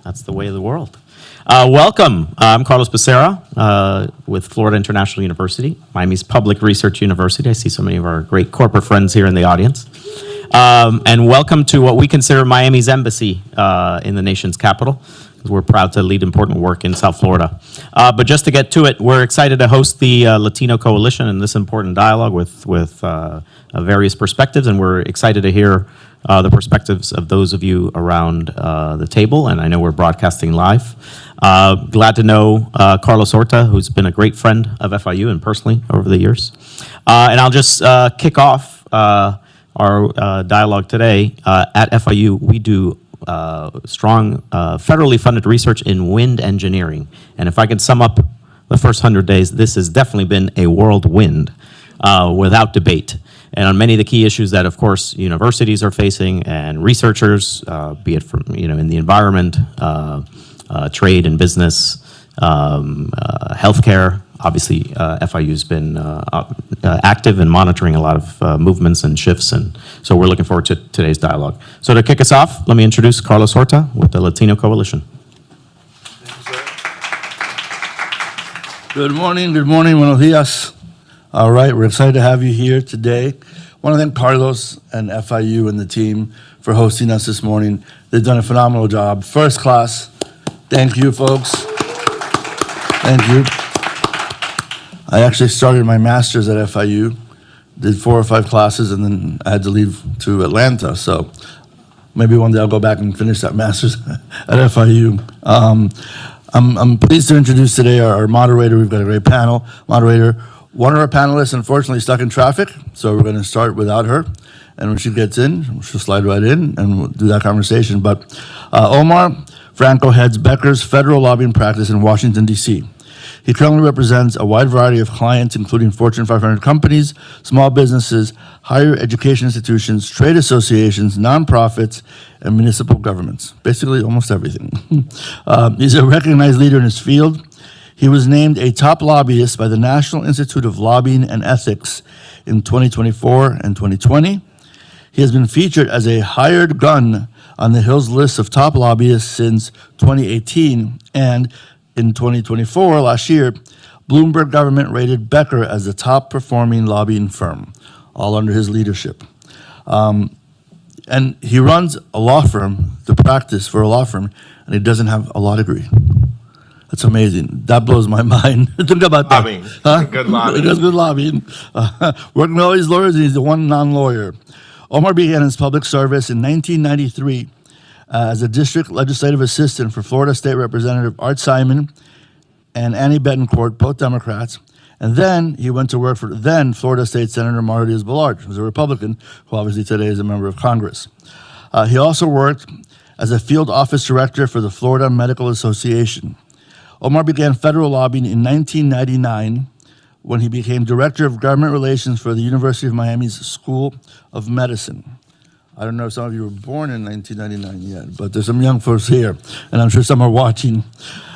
That's the way of the world. Welcome. I'm Carlos Becerra with Florida International University, Miami's public research university. I see so many of our great corporate friends here in the audience. And welcome to what we consider Miami's embassy in the nation's capital, because we're proud to lead important work in South Florida. But just to get to it, we're excited to host the Latino Coalition in this important dialogue with various perspectives, and we're excited to hear the perspectives of those of you around the table, and I know we're broadcasting live. Glad to know Carlos Horta, who's been a great friend of FIU and personally over the years. And I'll just kick off our dialogue today. At FIU, we do strong federally funded research in wind engineering. And if I could sum up the first 100 days, this has definitely been a whirlwind without debate. And on many of the key issues that, of course, universities are facing and researchers, be it from, in the environment, trade and business, healthcare. Obviously, FIU's been active in monitoring a lot of movements and shifts, and so we're looking forward to today's dialogue. So to kick us off, let me introduce Carlos Horta with the Latino Coalition. Good morning, buenos dias. All right, we're excited to have you here today. I want to thank Carlos and FIU and the team for hosting us this morning. They've done a phenomenal job. First class. Thank you, folks. Thank you. I actually started my master's at FIU, did 4 or 5 classes, and then I had to leave to Atlanta. So maybe one day I'll go back and finish that master's at FIU. I'm pleased to introduce today our moderator. We've got a great panel. Moderator, one of our panelists, unfortunately, stuck in traffic, so we're going to start without her. And when she gets in, she'll slide right in, and we'll do that conversation. But Omar Franco heads Becker's federal lobbying practice in Washington, D.C. He currently represents a wide variety of clients, including Fortune 500 companies, small businesses, higher education institutions, trade associations, nonprofits, and municipal governments. Basically, almost everything. He's a recognized leader in his field. He was named a top lobbyist by the National Institute of Lobbying and Ethics in 2024 and 2020. He has been featured as a hired gun on the Hill's list of top lobbyists since 2018, and in 2024, last year, Bloomberg government rated Becker as the top performing lobbying firm, all under his leadership. And he runs a law firm, the practice for a law firm, and he doesn't have a law degree. That's amazing. That blows my mind. Think about that. Lobbying. Huh? Good lobbying. He does good lobbying. Working with all these lawyers, and he's the one non-lawyer. Omar began his public service in 1993 as a district legislative assistant for Florida State Representative Art Simon and Annie Betancourt, both Democrats. And then he went to work for then Florida State Senator Marty Ballard, who's a Republican, who obviously today is a member of Congress. He also worked as a field office director for the Florida Medical Association. Omar began federal lobbying in 1999 when he became director of government relations for the University of Miami's School of Medicine. I don't know if some of you were born in 1999 yet, but there's some young folks here, and I'm sure some are watching.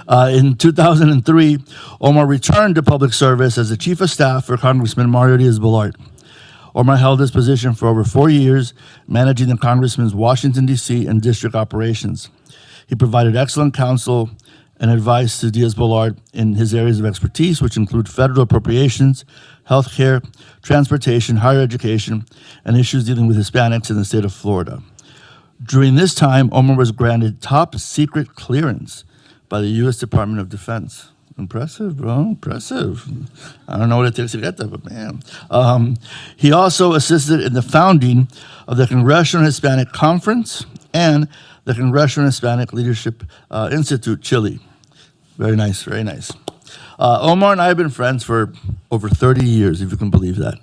In 2003, Omar returned to public service as the chief of staff for Congressman Marty Ballard. Omar held this position for over 4 years, managing the congressman's Washington, D.C. and district operations. He provided excellent counsel and advice to Diaz-Balart in his areas of expertise, which include federal appropriations, healthcare, transportation, higher education, and issues dealing with Hispanics in the state of Florida. During this time, Omar was granted top secret clearance by the U.S. Department of Defense. Impressive, bro, impressive. I don't know what it takes to get that, but man. He also assisted in the founding of the Congressional Hispanic Conference and the Congressional Hispanic Leadership Institute, Chile. Very nice, very nice. Omar and I have been friends for over 30 years, if you can believe that.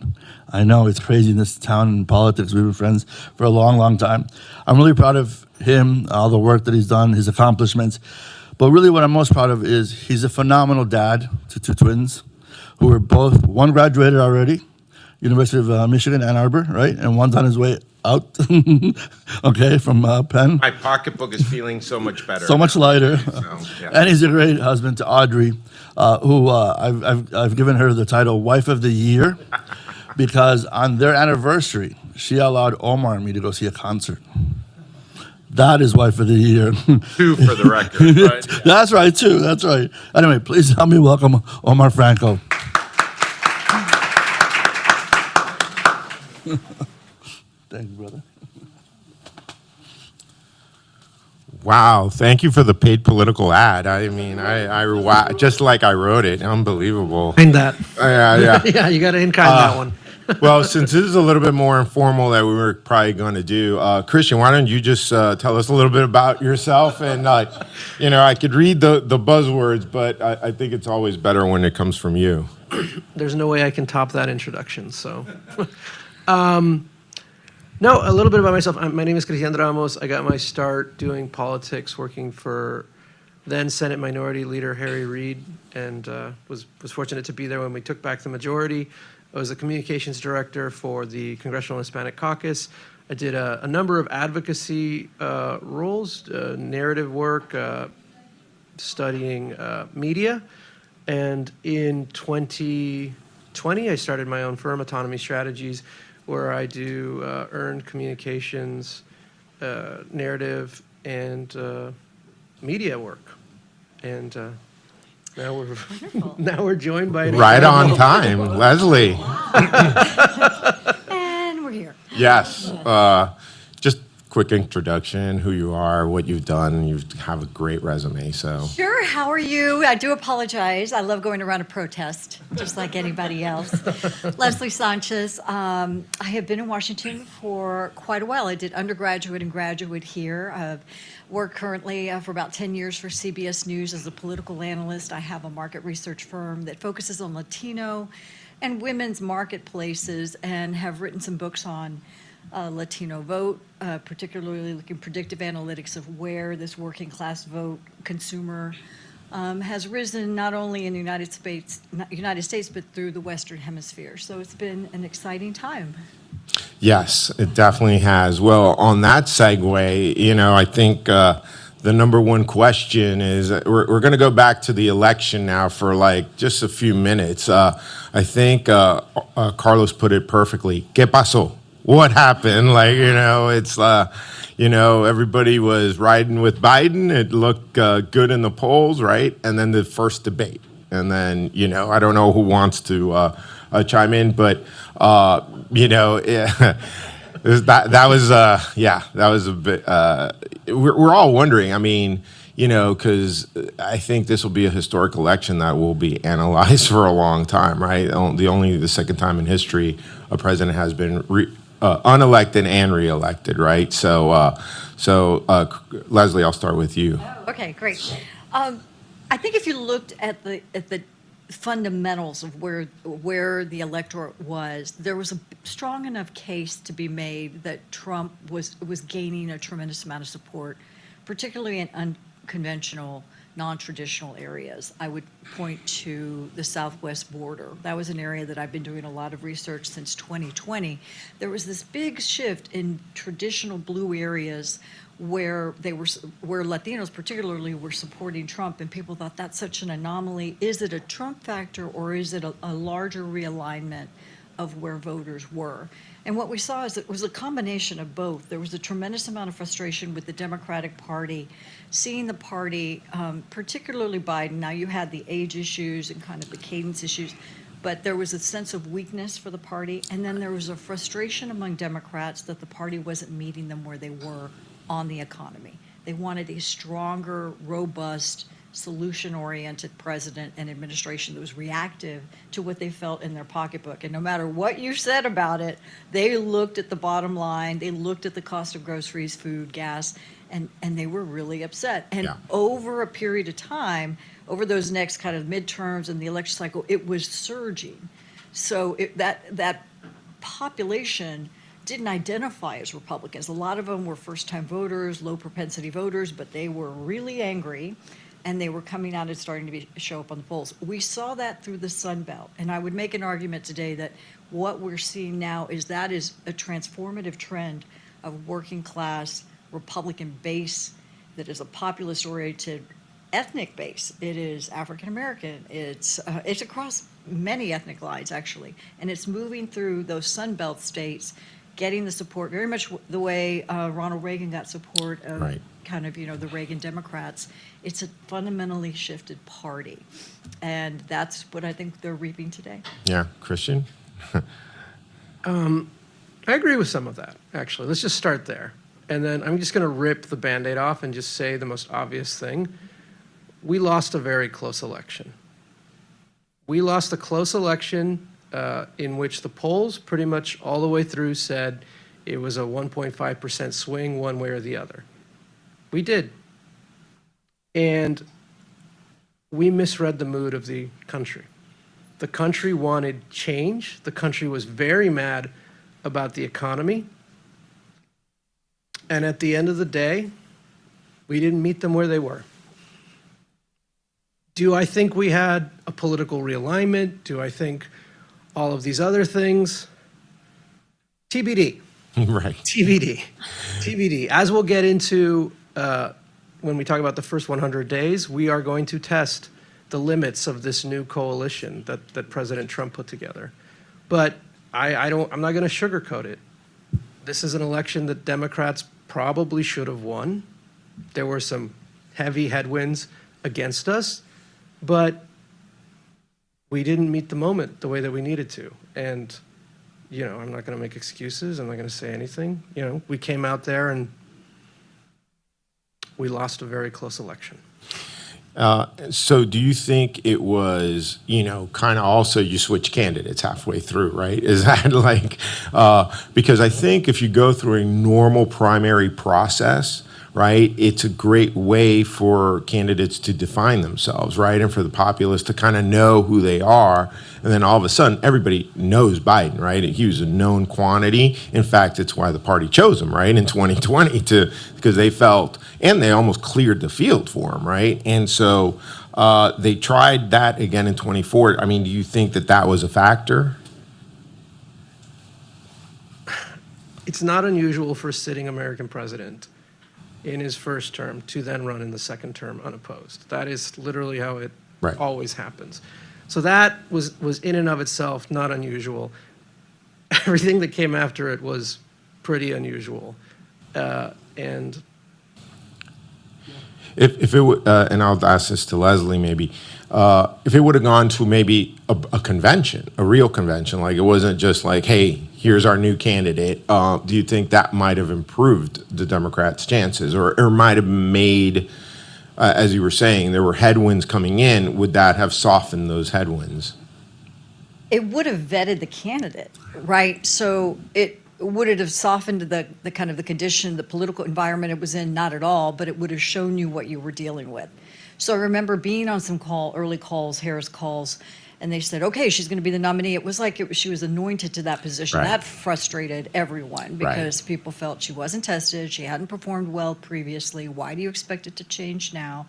I know, it's crazy in this town and politics. We've been friends for a long, long time. I'm really proud of him, all the work that he's done, his accomplishments. But really what I'm most proud of is he's a phenomenal dad to 2 twins who are both, one graduated already, University of Michigan, Ann Arbor, right? And one's on his way out, okay, from Penn. My pocketbook is feeling so much better. So much lighter. So, yeah. And he's a great husband to Audrey, who I've given her the title Wife of the Year because on their anniversary, she allowed Omar and me to go see a concert. That is wife of the year. 2 for the record. But That's right, too. That's right. Anyway, please help me welcome Omar Franco. Thank you, brother. wow, thank you for the paid political ad. I mean, wow, just like I wrote it. Unbelievable. Find that. Yeah. Yeah, you got to in-kind that one. Well, since this is a little bit more informal that we were probably going to do, Christian, why don't you just tell us a little bit about yourself? And, I could read the buzzwords, but I think it's always better when it comes from you. There's no way I can top that introduction. So, no, a little bit about myself. My name is Cristian Ramos. I got my start doing politics, working for then Senate Minority Leader Harry Reid, and was fortunate to be there when we took back the majority. I was the communications director for the Congressional Hispanic Caucus. I did a number of advocacy roles, narrative work, studying media. And in 2020, I started my own firm, Autonomy Strategies, where I do earned communications, narrative, and media work. And now we're joined by an Right on time. Leslie. And we're here. Yes. Just quick introduction, who you are, what you've done. You have a great resume, so. Sure, how are you? I do apologize. I love going around a protest, just like anybody else. Leslie Sanchez. I have been in Washington for quite a while. I did undergraduate and graduate here. I've worked currently for about 10 years for CBS News as a political analyst. I have a market research firm that focuses on Latino and women's marketplaces and have written some books on Latino vote, particularly looking predictive analytics of where this working class vote consumer has risen not only in the United States, but through the Western Hemisphere. So it's been an exciting time. Yes, it definitely has. Well, on that segue, I think the number one question is we're going to go back to the election now for just a few minutes. I think Carlos put it perfectly. ¿Qué pasó? What happened? It's, everybody was riding with Biden. It looked good in the polls, right? And then the first debate. And then, I don't know who wants to chime in, but, that was a bit, we're all wondering, because I think this will be a historic election that will be analyzed for a long time, right? The second time in history a president has been unelected and reelected, right? So, Leslie, I'll start with you. Okay, great. I think if you looked at the fundamentals of where the electorate was, there was a strong enough case to be made that Trump was gaining a tremendous amount of support, particularly in unconventional, non-traditional areas. I would point to the southwest border. That was an area that I've been doing a lot of research since 2020. There was this big shift in traditional blue areas where Latinos particularly were supporting Trump, and people thought that's such an anomaly. Is it a Trump factor, or is it a larger realignment of where voters were? And what we saw is it was a combination of both. There was a tremendous amount of frustration with the Democratic Party, seeing the party, particularly Biden. Now you had the age issues and kind of the cadence issues, but there was a sense of weakness for the party. And then there was a frustration among Democrats that the party wasn't meeting them where they were on the economy. They wanted a stronger, robust, solution-oriented president and administration that was reactive to what they felt in their pocketbook. And no matter what you said about it, they looked at the bottom line, they looked at the cost of groceries, food, gas, and they were really upset. And over a period of time, over those next kind of midterms and the election cycle, it was surging. So that population didn't identify as Republicans. A lot of them were first-time voters, low-propensity voters, but they were really angry, and they were coming out and starting to show up on the polls. We saw that through the Sun Belt, and I would make an argument today that what we're seeing now is a transformative trend of working-class Republican base that is a populist-oriented ethnic base. It is African-American. It's across many ethnic lines, actually, and it's moving through those Sun Belt states getting the support, very much the way Ronald Reagan got support of Right. kind of, the Reagan Democrats. It's a fundamentally shifted party. And that's what I think they're reaping today. Yeah, Christian? I agree with some of that, actually. Let's just start there. And then I'm just going to rip the Band-Aid off and just say the most obvious thing. We lost a very close election. We lost a close election in which the polls pretty much all the way through said it was a 1.5% swing one way or the other. We did. And we misread the mood of the country. The country wanted change. The country was very mad about the economy. And at the end of the day, we didn't meet them where they were. Do I think we had a political realignment? Do I think all of these other things? TBD. Right. TBD. TBD. As we'll get into when we talk about the first 100 days, we are going to test the limits of this new coalition that President Trump put together. But I'm not going to sugarcoat it. This is an election that Democrats probably should have won. There were some heavy headwinds against us, but we didn't meet the moment the way that we needed to. And, I'm not going to make excuses. I'm not going to say anything. We came out there and we lost a very close election. So do you think it was, kind of also you switch candidates halfway through, right? Is that like, because I think if you go through a normal primary process, right, it's a great way for candidates to define themselves, right? And for the populace to kind of know who they are. And then all of a sudden, everybody knows Biden, right? He was a known quantity. In fact, it's why the party chose him, right, in 2020 because they felt, and they almost cleared the field for him, right? And so they tried that again in 24. I mean, do you think that was a factor? It's not unusual for a sitting American president in his first term to then run in the second term unopposed. That is literally how it always happens. So that was in and of itself not unusual. Everything that came after it was pretty unusual. And if it would, and I'll ask this to Leslie maybe, if it would have gone to maybe a convention, a real convention, like it wasn't just like, hey, here's our new candidate, do you think that might have improved the Democrats' chances or might have made, as you were saying, there were headwinds coming in, would that have softened those headwinds? It would have vetted the candidate, right? So would it have softened the kind of the condition, the political environment it was in? Not at all, but it would have shown you what you were dealing with. So I remember being on some early calls, Harris calls, and they said, okay, she's going to be the nominee. It was like she was anointed to that position. Right. That frustrated everyone because people felt she wasn't tested. She hadn't performed well previously. Why do you expect it to change now?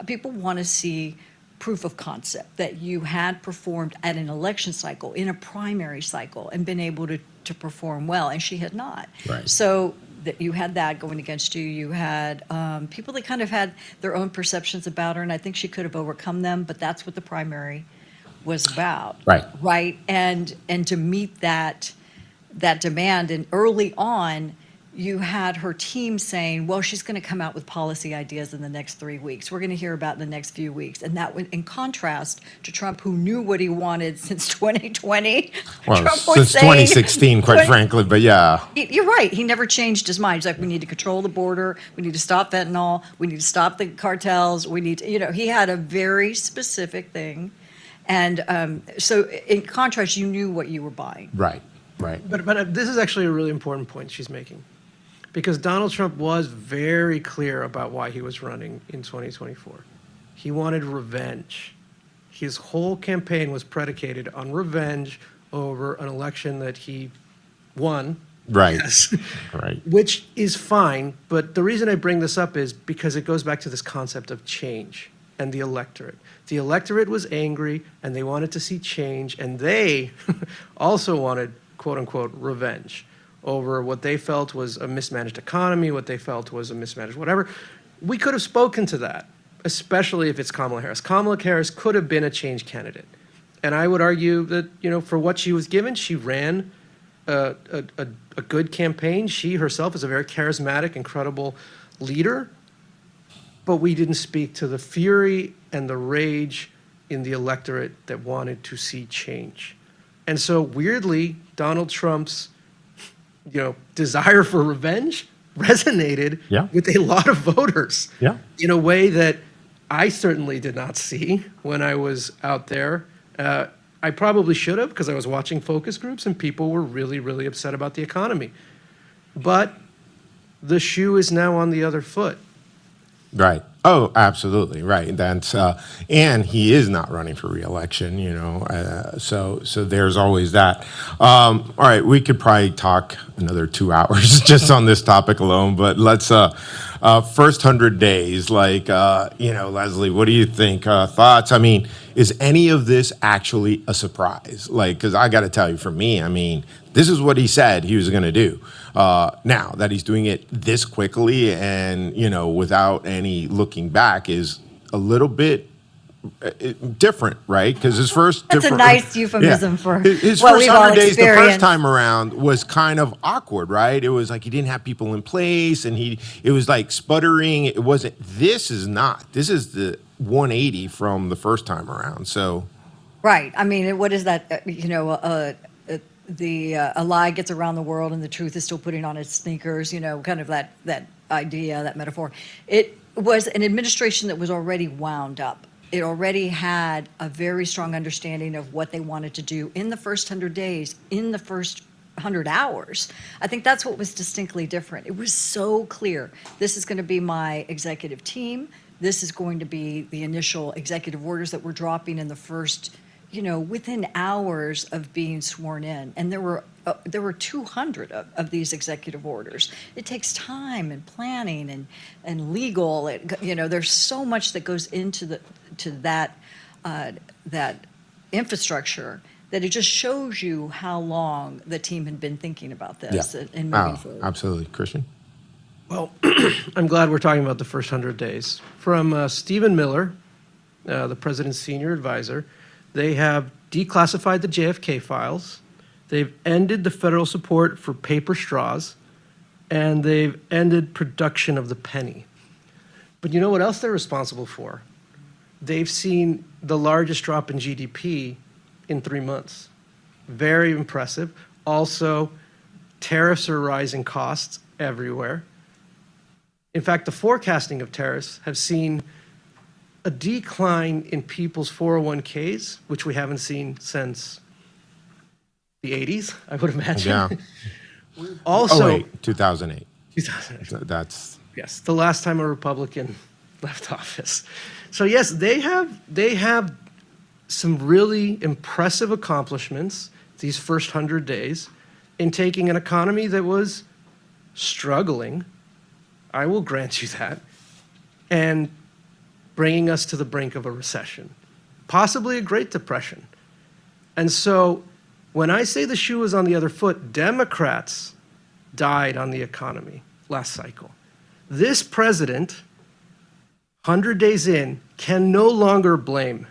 People want to see proof of concept that you had performed at an election cycle, in a primary cycle, and been able to perform well, and she had not. Right. So that you had that going against you. You had people that kind of had their own perceptions about her, and I think she could have overcome them, but that's what the primary was about. Right. And to meet that demand, and early on, you had her team saying, well, she's going to come out with policy ideas in the next 3 weeks. We're going to hear about in the next few weeks. And that went in contrast to Trump, who knew what he wanted since 2020. Well, Trump since 2016, quite frankly, but yeah. You're right. He never changed his mind. He's like, we need to control the border. We need to stop fentanyl. We need to stop the cartels. We need to, he had a very specific thing. And so in contrast, you knew what you were buying. Right. But this is actually a really important point she's making. Because Donald Trump was very clear about why he was running in 2024. He wanted revenge. His whole campaign was predicated on revenge over an election that he won. Right. Yes. Right. Which is fine, but the reason I bring this up is because it goes back to this concept of change and the electorate. The electorate was angry and they wanted to see change, and they also wanted, quote unquote, revenge over what they felt was a mismanaged economy, what they felt was a mismanaged whatever. We could have spoken to that, especially if it's Kamala Harris. Kamala Harris could have been a change candidate. And I would argue that, for what she was given, she ran a good campaign. She herself is a very charismatic, incredible leader. But we didn't speak to the fury and the rage in the electorate that wanted to see change. And so weirdly, Donald Trump's, desire for revenge resonated Yeah. with a lot of voters Yeah. in a way that I certainly did not see when I was out there. I probably should have, because I was watching focus groups and people were really, really upset about the economy. But the shoe is now on the other foot. Right. Oh, absolutely. Right. That's and he is not running for reelection. So there's always that. All right, we could probably talk another 2 hours just on this topic alone. But let's first 100 days. Leslie, what do you think? Thoughts? I mean, is any of this actually a surprise? Because I got to tell you, for me, I mean, this is what he said he was going to do. Now that he's doing it this quickly and, without any looking back is a little bit different, right? Because his first That's a nice euphemism for his what first we've all 100 days, the first experienced. time around was kind of awkward, right? It was like he didn't have people in place and it was like sputtering. It wasn't, this is the 180 from the first time around. So. Right. I mean, what is that? A lie gets around the world and the truth is still putting on its sneakers, kind of that idea, that metaphor. It was an administration that was already wound up. It already had a very strong understanding of what they wanted to do in the first 100 days, in the first 100 hours. I think that's what was distinctly different. It was so clear. This is going to be my executive team. This is going to be the initial executive orders that we're dropping in the first, within hours of being sworn in. And there were 200 of these executive orders. It takes time and planning and legal. There's so much that goes into that infrastructure that it just shows you how long the team had been thinking about this and moving forward. Absolutely. Christian? Well, I'm glad we're talking about the first 100 days. From Stephen Miller, the president's senior advisor, they have declassified the JFK files, they've ended the federal support for paper straws, and they've ended production of the penny. But you know what else they're responsible for? They've seen the largest drop in GDP in 3 months. Very impressive. Also, tariffs are rising costs everywhere. In fact, the forecasting of tariffs have seen a decline in people's 401ks, which we haven't seen since the 80s, I would imagine. Yeah. Also, 2008. 2008. That's Yes, the last time a Republican left office. So yes, they have some really impressive accomplishments these first 100 days in taking an economy that was struggling, I will grant you that, and bringing us to the brink of a recession, possibly a Great Depression. And so when I say the shoe is on the other foot, Democrats died on the economy last cycle. This president, 100 days in, can no longer blame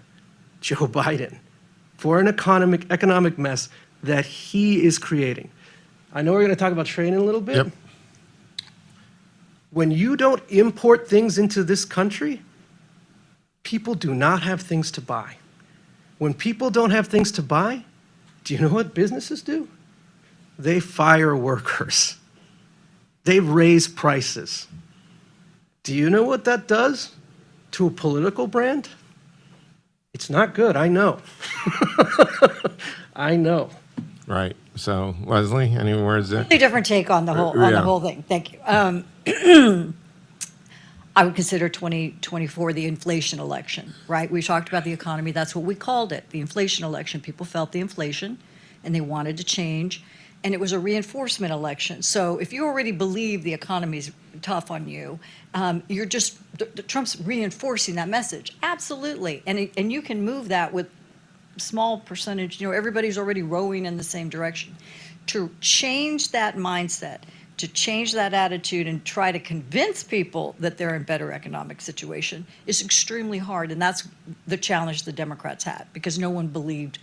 Joe Biden for an economic mess that he is creating. I know we're going to talk about trade in a little bit. Yep. When you don't import things into this country, people do not have things to buy. When people don't have things to buy, do you know what businesses do? They fire workers. They raise prices. Do you know what that does to a political brand? It's not good, I know. I know. right. So, Leslie, any words there? Completely different take on the whole Yeah. thing. Thank you. I would consider 2024 the inflation election, right? We talked about the economy. That's what we called it, the inflation election. People felt the inflation, and they wanted to change, and it was a reinforcement election. So if you already believe the economy's tough on you, you're just Trump's reinforcing that message. Absolutely, and you can move that with small percentage. Everybody's already rowing in the same direction. To change that mindset, to change that attitude and try to convince people that they're in better economic situation is extremely hard. And that's the challenge the Democrats had, because no one believed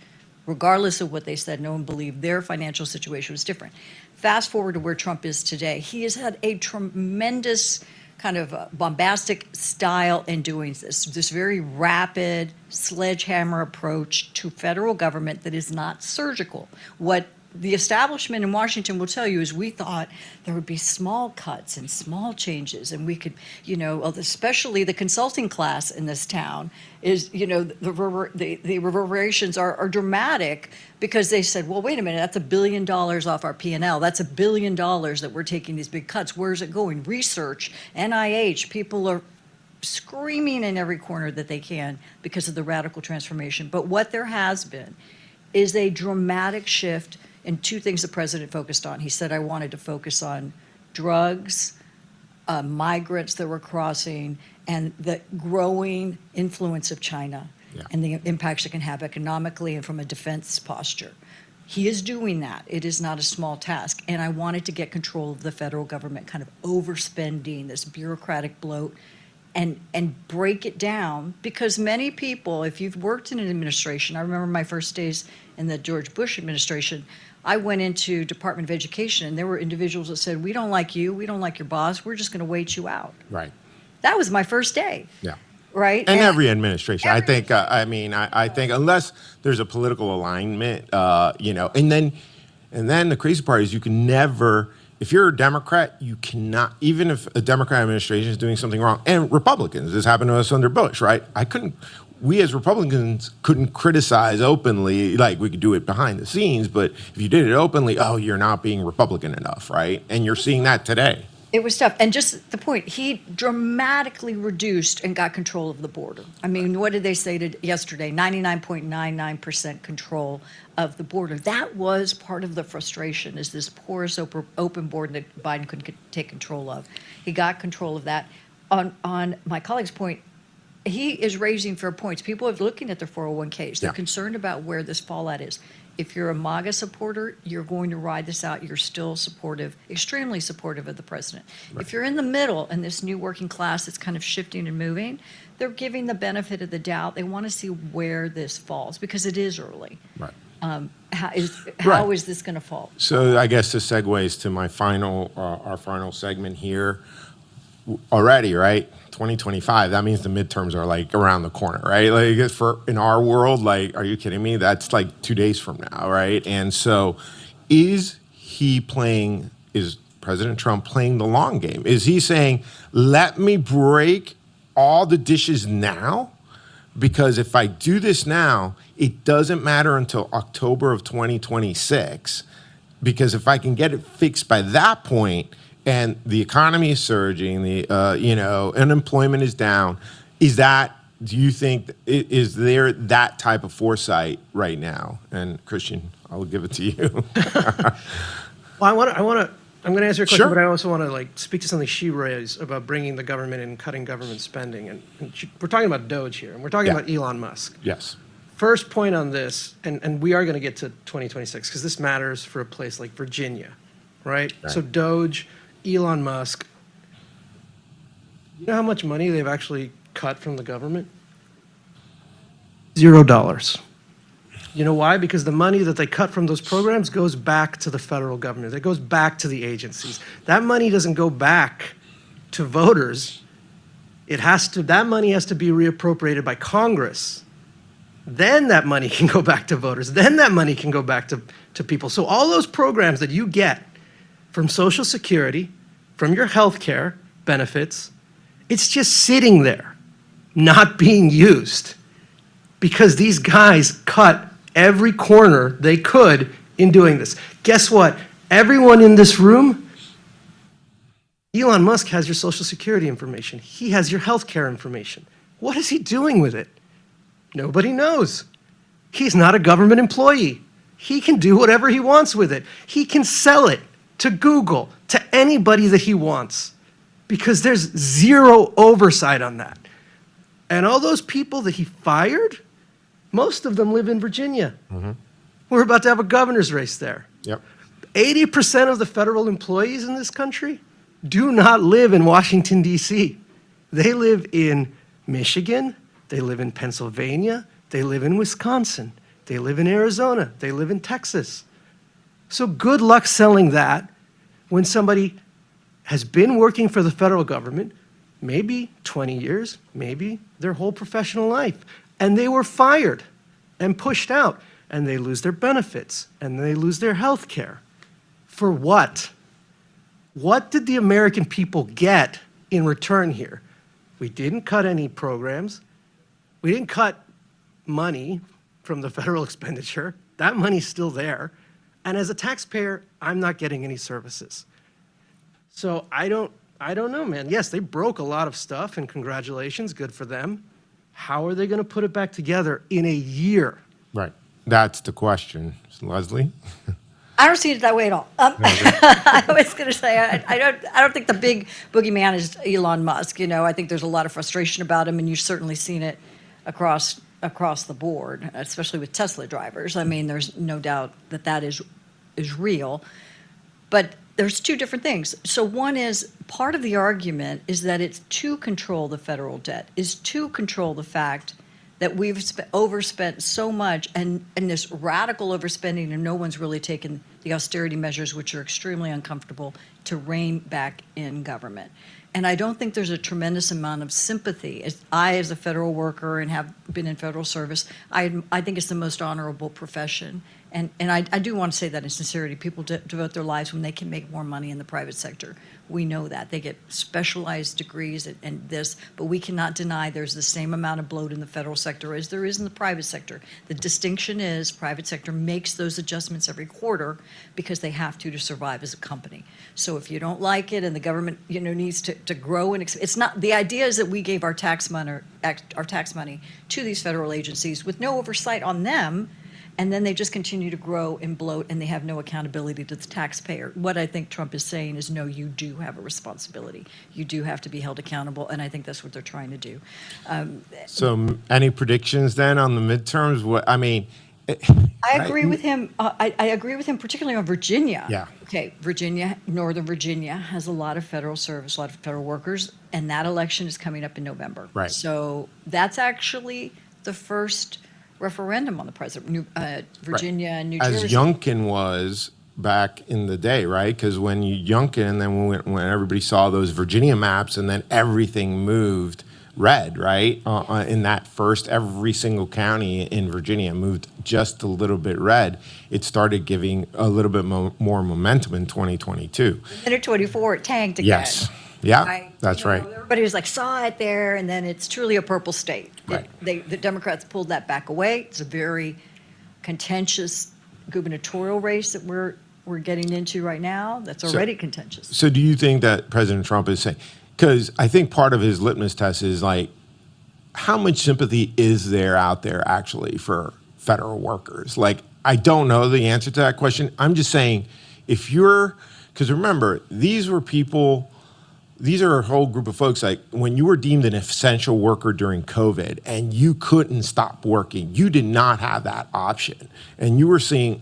regardless of what they said, no one believed their financial situation was different. Fast forward to where Trump is today. He has had a tremendous kind of bombastic style in doing this very rapid sledgehammer approach to federal government that is not surgical. What the establishment in Washington will tell you is we thought there would be small cuts and small changes, and we could, especially the consulting class in this town is, the reverberations are dramatic because they said, well, wait a minute, that's $1 billion off our P&L. That's $1 billion that we're taking these big cuts. Where's it going? Research, NIH, people are screaming in every corner that they can because of the radical transformation. But what there has been is a dramatic shift in two things the president focused on. He said, I wanted to focus on drugs, migrants that were crossing, and the growing influence of China and the impacts it can have economically and from a defense posture. He is doing that. It is not a small task. And I wanted to get control of the federal government kind of overspending, this bureaucratic bloat, and break it down, because many people, if you've worked in an administration, I remember my first days in the George Bush administration, I went into Department of Education and there were individuals that said, we don't like you, we don't like your boss, we're just going to wait you out. Right. That was my first day. Yeah. Right. And every administration, I think, I think unless there's a political alignment, and then the crazy part is you can never, if you're a Democrat, you cannot, even if a Democrat administration is doing something wrong, and Republicans, this happened to us under Bush, right? We as Republicans couldn't criticize openly, like we could do it behind the scenes, but if you did it openly, oh, you're not being Republican enough, right? And you're seeing that today. It was tough. And just the point, he dramatically reduced and got control of the border. I mean, what did they say yesterday? 99.99% control of the border. That was part of the frustration, is this porous open border that Biden couldn't take control of. He got control of that. On my colleague's point, he is raising fair points. People are looking at their 401ks. They're concerned about where this fallout is. If you're a MAGA supporter, you're going to ride this out. You're still supportive, extremely supportive of the president. Right. If you're in the middle and this new working class that's kind of shifting and moving, they're giving the benefit of the doubt. They want to see where this falls because it is early. Right. How is this going to fall? So I guess this segues to my our final segment here. Already, right? 2025. That means the midterms are like around the corner, right? Like in our world, like, are you kidding me? That's like 2 days from now, right? And so, is President Trump playing the long game? Is he saying, let me break all the dishes now? Because if I do this now, it doesn't matter until October of 2026. Because if I can get it fixed by that point, and the economy is surging, the unemployment is down. Do you think is there that type of foresight right now? And Christian, I'll give it to you. Well, I'm going to answer your question, Sure. but I also want to speak to something she raised about bringing the government in and cutting government spending. And we're talking about Doge here, and we're talking about Elon Musk. Yes. First point on this, and we are going to get to 2026 because this matters for a place like Virginia, right? So Doge, Elon Musk, you know how much money they've actually cut from the government? $0. You know why? Because the money that they cut from those programs goes back to the federal government. It goes back to the agencies. That money doesn't go back to voters. That money has to be reappropriated by Congress. Then that money can go back to voters. Then that money can go back to people. So all those programs that you get from Social Security, from your health care benefits, it's just sitting there, not being used, because these guys cut every corner they could in doing this. Guess what? Everyone in this room, Elon Musk has your Social Security information. He has your health care information. What is he doing with it? Nobody knows. He's not a government employee. He can do whatever he wants with it. He can sell it to Google, to anybody that he wants, because there's zero oversight on that. And all those people that he fired, most of them live in Virginia. Mm-hmm. We're about to have a governor's race there. Yep. 80% of the federal employees in this country do not live in Washington, D.C. They live in Michigan, they live in Pennsylvania, they live in Wisconsin, They live in Arizona. They live in Texas. So good luck selling that when somebody has been working for the federal government, maybe 20 years, maybe their whole professional life, and they were fired and pushed out, and they lose their benefits, and they lose their health care. For what? What did the American people get in return here? We didn't cut any programs. We didn't cut money from the federal expenditure. That money's still there. And as a taxpayer, I'm not getting any services. So I don't know, man. Yes, they broke a lot of stuff, and congratulations, good for them. How are they going to put it back together in a year? Right. That's the question. Leslie? I don't see it that way at all. I was going to say I don't think the big boogeyman is Elon Musk. I think there's a lot of frustration about him, and you've certainly seen it across the board, especially with Tesla drivers. I mean, there's no doubt that is real, but there's two different things. So one is part of the argument is that it's to control the federal debt, is to control the fact that we've overspent so much and this radical overspending, and no one's really taken the austerity measures, which are extremely uncomfortable, to rein back in government. And I don't think there's a tremendous amount of sympathy. As a federal worker and have been in federal service, I think it's the most honorable profession. And I do want to say that in sincerity. People devote their lives when they can make more money in the private sector. We know that. They get specialized degrees and this, but we cannot deny there's the same amount of bloat in the federal sector as there is in the private sector. The distinction is private sector makes those adjustments every quarter because they have to survive as a company. So if you don't like it and the government needs to grow, and it's not, the idea is that we gave our tax money to these federal agencies with no oversight on them, and then they just continue to grow and bloat, and they have no accountability to the taxpayer. What I think Trump is saying is, no, you do have a responsibility. You do have to be held accountable, and I think that's what they're trying to do. So any predictions then on the midterms? I agree with him. I agree with him, particularly on Virginia. Yeah. Okay, Northern Virginia has a lot of federal service, a lot of federal workers, and that election is coming up in November. Right. So that's actually the first referendum on the president. Virginia and New Jersey. As Youngkin was back in the day, right? Because when Youngkin, and then when everybody saw those Virginia maps, and then everything moved red, right? In that first, every single county in Virginia moved just a little bit red. It started giving a little bit more momentum in 2022. And in 24, it tanked again. Yes. Yeah, that's right. Everybody was like, saw it there, and then it's truly a purple state. Right. The Democrats pulled that back away. It's a very contentious gubernatorial race that we're getting into right now. That's already contentious. So do you think that President Trump is saying, because I think part of his litmus test is like, how much sympathy is there out there actually for federal workers? Like, I don't know the answer to that question. I'm just saying, because remember, these are a whole group of folks, like when you were deemed an essential worker during COVID and you couldn't stop working, you did not have that option. And you were seeing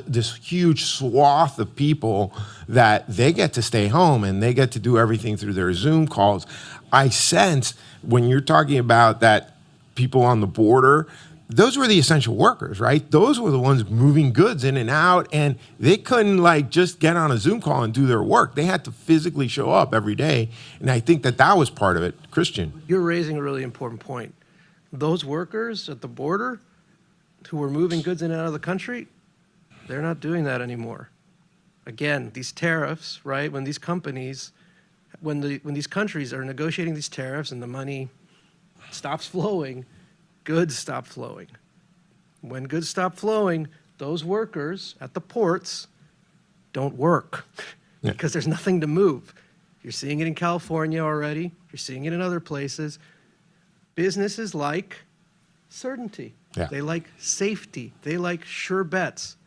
this huge swath of people that they get to stay home and they get to do everything through their Zoom calls. I sense when you're talking about that people on the border, those were the essential workers, right? Those were the ones moving goods in and out, and they couldn't just get on a Zoom call and do their work. They had to physically show up every day, and I think that was part of it. Christian. You're raising a really important point. Those workers at the border who were moving goods in and out of the country, they're not doing that anymore. Again, these tariffs, right? When these companies, when these countries are negotiating these tariffs and the money stops flowing, goods stop flowing. When goods stop flowing, those workers at the ports don't work because there's nothing to move. You're seeing it in California already. You're seeing it in other places. Businesses like certainty. Yeah. They like safety. They like sure bets.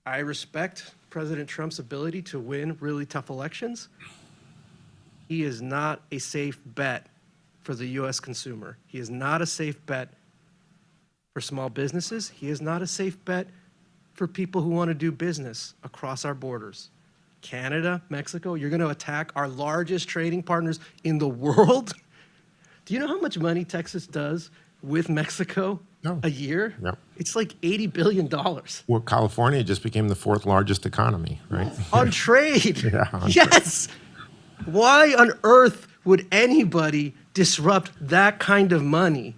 I respect President Trump's ability to win really tough elections. He is not a safe bet for the U.S. consumer. He is not a safe bet for small businesses. He is not a safe bet for people who want to do business across our borders. Canada, Mexico, you're going to attack our largest trading partners in the world? Do you know how much money Texas does with Mexico No. a year? Yep. It's like $80 billion Well, California just became the fourth largest economy, right? on trade. Yeah, on Yes. Why on earth would anybody disrupt that kind of money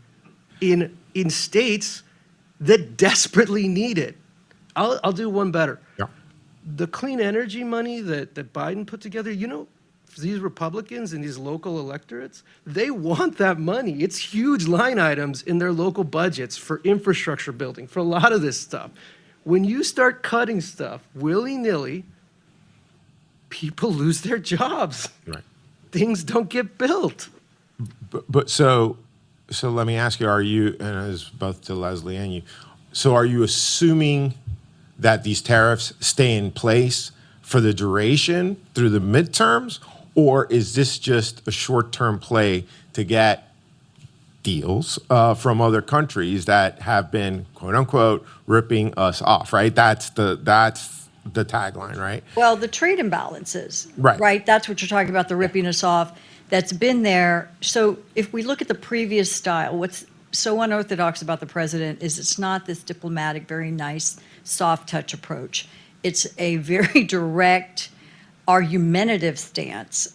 in states that desperately need it? I'll do one better. Yeah. The clean energy money that Biden put together, these Republicans and these local electorates, they want that money. It's huge line items in their local budgets for infrastructure building, for a lot of this stuff. When you start cutting stuff willy-nilly, people lose their jobs. Right. Things don't get built. But so let me ask you, are you, and as both to Leslie and you, so are you assuming that these tariffs stay in place for the duration through the midterms, or is this just a short-term play to get deals from other countries that have been, quote unquote, ripping us off, right? That's the tagline, right? Well, the trade imbalances, Right. right? That's what you're talking about, the ripping us off. That's been there. So if we look at the previous style, what's so unorthodox about the president is it's not this diplomatic, very nice, soft touch approach. It's a very direct, argumentative stance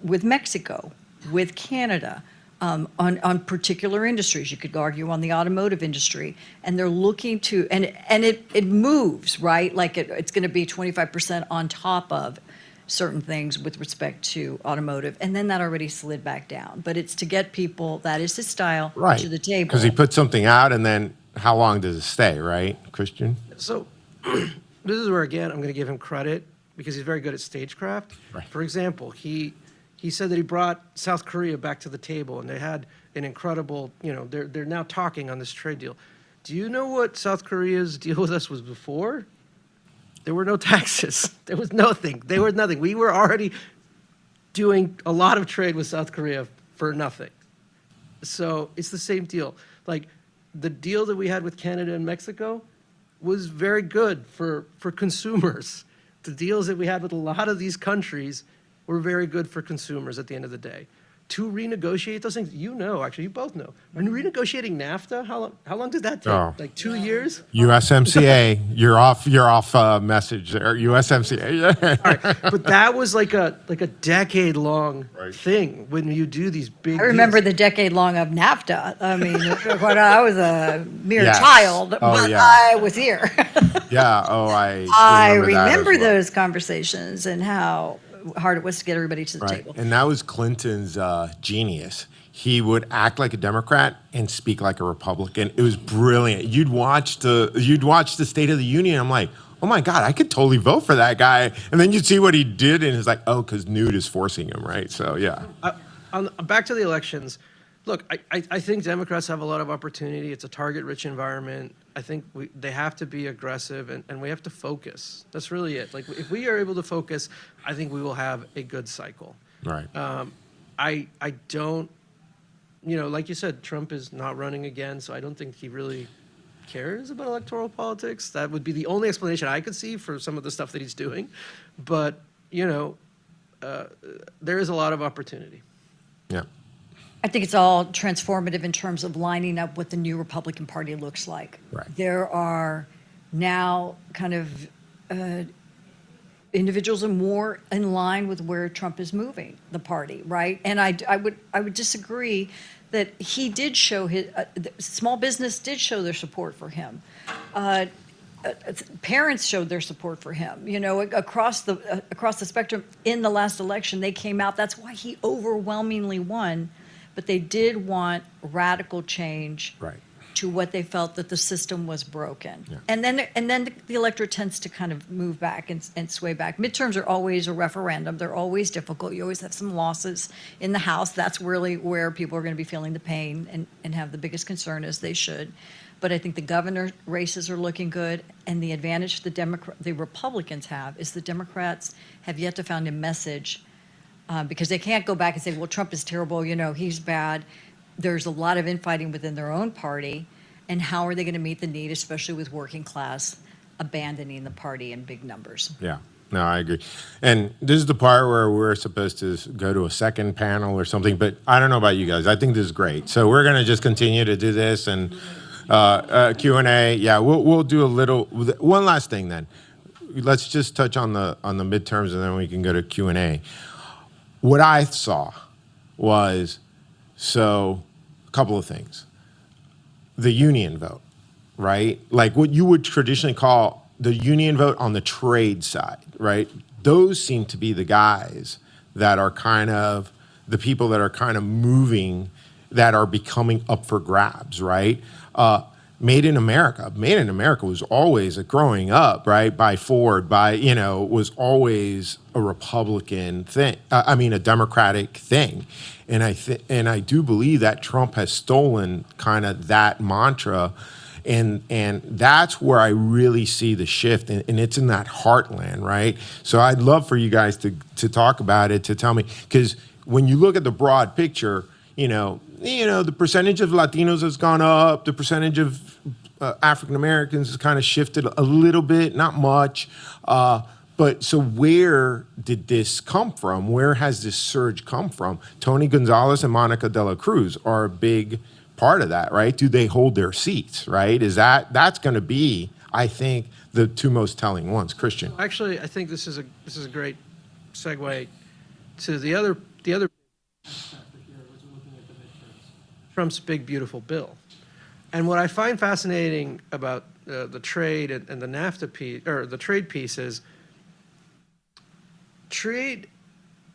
with Mexico, with Canada, on particular industries. You could argue on the automotive industry, and they're looking to, and it moves, right? Like it's going to be 25% on top of certain things with respect to automotive, and then that already slid back down. But it's to get people, that is his style, Right. to the table. Because he put something out, and then how long does it stay, right, Christian? So this is where, again, I'm going to give him credit because he's very good at stagecraft. Right. For example, he said that he brought South Korea back to the table, and they had an incredible, they're now talking on this trade deal. Do you know what South Korea's deal with us was before? There were no taxes. There was nothing. There was nothing. We were already doing a lot of trade with South Korea for nothing. So it's the same deal. Like the deal that we had with Canada and Mexico was very good for consumers. The deals that we had with a lot of these countries were very good for consumers at the end of the day. To renegotiate those things, actually, you both know. When renegotiating NAFTA, how long did that take? Oh. Like 2 years? USMCA, you're off message there. USMCA. All right, but that was like a decade-long Right. thing when you do these big I remember deals. the decade long of NAFTA. I mean, when I was a mere Yes. child, Oh, but yeah. I was here. Yeah. Oh, I I remember that as remember well. those conversations and how hard it was to get everybody to the Right. table. And that was Clinton's genius. He would act like a Democrat and speak like a Republican. It was brilliant. You'd watch the State of the Union. I'm like, oh my God, I could totally vote for that guy. And then you'd see what he did, and it's like, oh, because Newt is forcing him, right? So yeah. Back to the elections. Look, I think Democrats have a lot of opportunity. It's a target-rich environment. I think they have to be aggressive, and we have to focus. That's really it. Like, if we are able to focus, I think we will have a good cycle. Right. I don't, like you said, Trump is not running again, so I don't think he really cares about electoral politics. That would be the only explanation I could see for some of the stuff that he's doing. But, there is a lot of opportunity. Yeah. I think it's all transformative in terms of lining up what the new Republican Party looks like. Right. There are now kind of individuals are more in line with where Trump is moving the party, right? And I would disagree that he did show his small business did show their support for him. Parents showed their support for him. Across the spectrum in the last election, they came out. That's why he overwhelmingly won. But they did want radical change Right. to what they felt that the system was broken. Yeah. And then the electorate tends to kind of move back and sway back. Midterms are always a referendum. They're always difficult. You always have some losses in the House. That's really where people are going to be feeling the pain and have the biggest concern, as they should. But I think the governor races are looking good, and the advantage the Republicans have is the Democrats have yet to find a message, because they can't go back and say, well, Trump is terrible, he's bad. There's a lot of infighting within their own party, and how are they going to meet the need, especially with working class abandoning the party in big numbers? Yeah. No, I agree. And this is the part where we're supposed to go to a second panel or something, but I don't know about you guys. I think this is great. So we're going to just continue to do this and Q&A. Yeah, we'll do a little. One last thing then. Let's just touch on the midterms and then we can go to Q&A. What I saw was, so a couple of things. The union vote, right? Like what you would traditionally call the union vote on the trade side, right? Those seem to be the guys that are kind of the people that are kind of moving, that are becoming up for grabs, right? Made in America was always, growing up, right, by Ford, was always a Republican thing. A Democratic thing. And I do believe that Trump has stolen kind of that mantra. And that's where I really see the shift, and it's in that heartland, right? So I'd love for you guys to talk about it, to tell me, because when you look at the broad picture, the percentage of Latinos has gone up, the percentage of African Americans has kind of shifted a little bit, not much. But so where did this come from? Where has this surge come from? Tony Gonzalez and Monica de la Cruz are a big part of that, right? Do they hold their seats, right? That's going to be, I think, the two most telling ones. Christian. Actually, I think this is a great segue to the other Trump's big beautiful bill. And what I find fascinating about the trade and the NAFTA piece, or the trade piece, is trade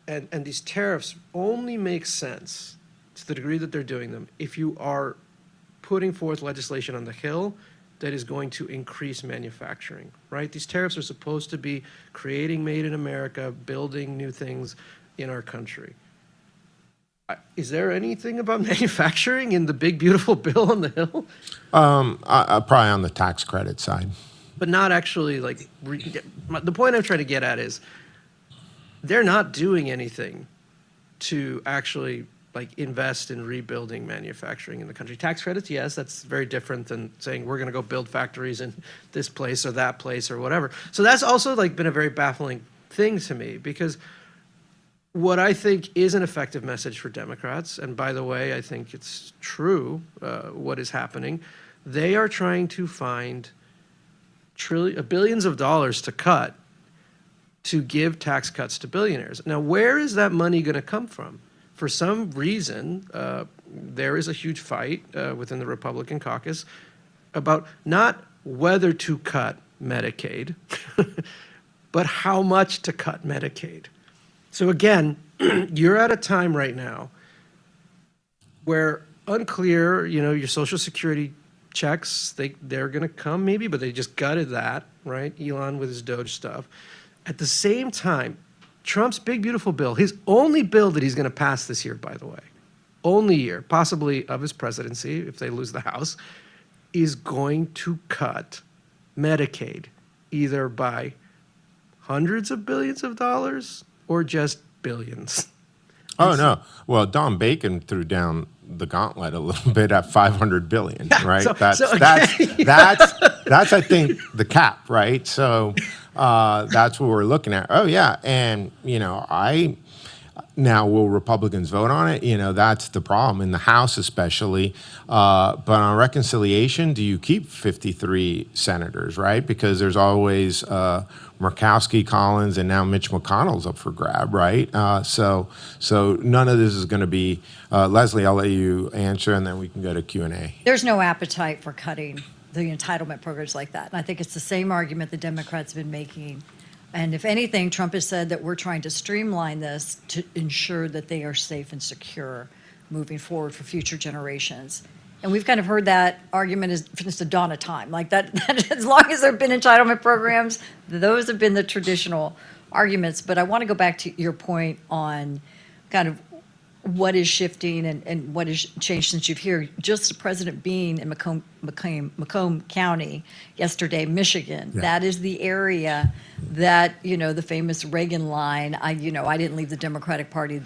and these tariffs only make sense to the degree that they're doing them if you are putting forth legislation on the Hill that is going to increase manufacturing, right? These tariffs are supposed to be creating made in America, building new things in our country. Is there anything about manufacturing in the big beautiful bill on the Hill? Probably on the tax credit side. But not actually, the point I'm trying to get at is they're not doing anything to actually invest in rebuilding manufacturing in the country. Tax credits, yes, that's very different than saying we're going to go build factories in this place or that place or whatever. So that's also been a very baffling thing to me, because what I think is an effective message for Democrats, and by the way, I think it's true what is happening, they are trying to find billions of dollars to cut to give tax cuts to billionaires. Now, where is that money going to come from? For some reason, there is a huge fight within the Republican caucus about not whether to cut Medicaid, but how much to cut Medicaid. So again, you're at a time right now where unclear, your Social Security checks, they're going to come maybe, but they just gutted that, right? Elon with his Doge stuff. At the same time, Trump's big, beautiful bill, his only bill that he's going to pass this year, by the way, only year, possibly of his presidency, if they lose the House, is going to cut Medicaid either by hundreds of billions of dollars or just billions. Oh, no. Well, Don Bacon threw down the gauntlet a little bit at $500 billion, right? That's I think, the cap, right? So that's what we're looking at. Oh, yeah. And, now will Republicans vote on it? That's the problem in the House, especially. But on reconciliation, do you keep 53 senators, right? Because there's always Murkowski, Collins, and now Mitch McConnell's up for grab, right? So none of this is going to be. Leslie, I'll let you answer, and then we can go to Q&A. There's no appetite for cutting the entitlement programs like that. And I think it's the same argument the Democrats have been making. And if anything, Trump has said that we're trying to streamline this to ensure that they are safe and secure moving forward for future generations. And we've kind of heard that argument since the dawn of time. That as long as there have been entitlement programs, those have been the traditional arguments. But I want to go back to your point on kind of what is shifting and what has changed since you've here. Just the president being in Macomb County yesterday, Michigan. Yeah. That is the area that, the famous Reagan line, I didn't leave the Democratic Party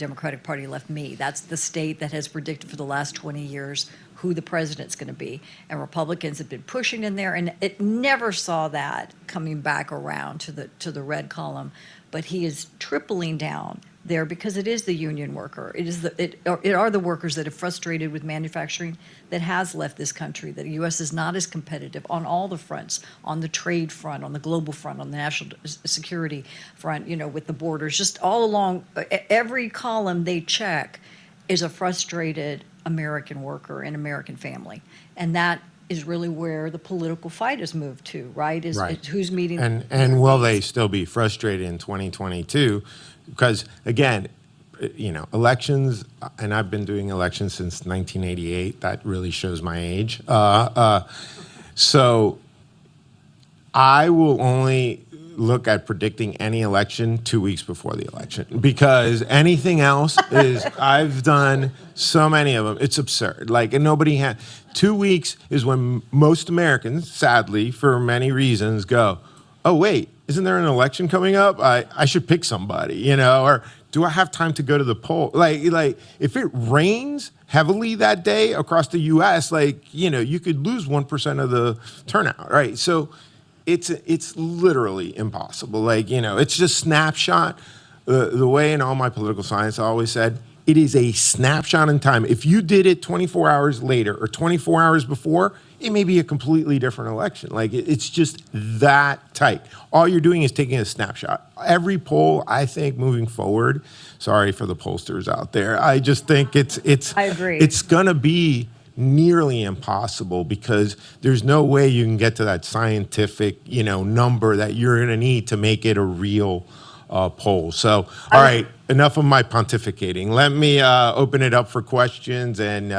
left me. That's the state that has predicted for the last 20 years who the president's going to be. And Republicans have been pushing in there, and it never saw that coming back around to the red column. But he is tripling down there because it is the union worker. It are the workers that are frustrated with manufacturing that has left this country. That the U.S. is not as competitive on all the fronts, on the trade front, on the global front, on the national security front, with the borders, just all along. Every column they check is a frustrated American worker and American family. And that is really where the political fight has moved to, right? Is who's meeting. And will they still be frustrated in 2022? Because again, elections, and I've been doing elections since 1988. That really shows my age. So I will only look at predicting any election 2 weeks before the election, because anything else is, I've done so many of them, it's absurd. And nobody had, 2 weeks is when most Americans, sadly, for many reasons, go, oh, wait, isn't there an election coming up? I should pick somebody, or do I have time to go to the poll? If it rains heavily that day across the U.S., you could lose 1% of the turnout, right? So it's literally impossible. It's just snapshot. The way in all my political science I always said, it is a snapshot in time. If you did it 24 hours later or 24 hours before, it may be a completely different election. It's just that tight. All you're doing is taking a snapshot. Every poll, I think, moving forward, sorry for the pollsters out there, I just think I agree. It's gonna be nearly impossible, because there's no way you can get to that scientific, number that you're gonna need to make it a real poll. So, all right, enough of my pontificating. Let me open it up for questions, and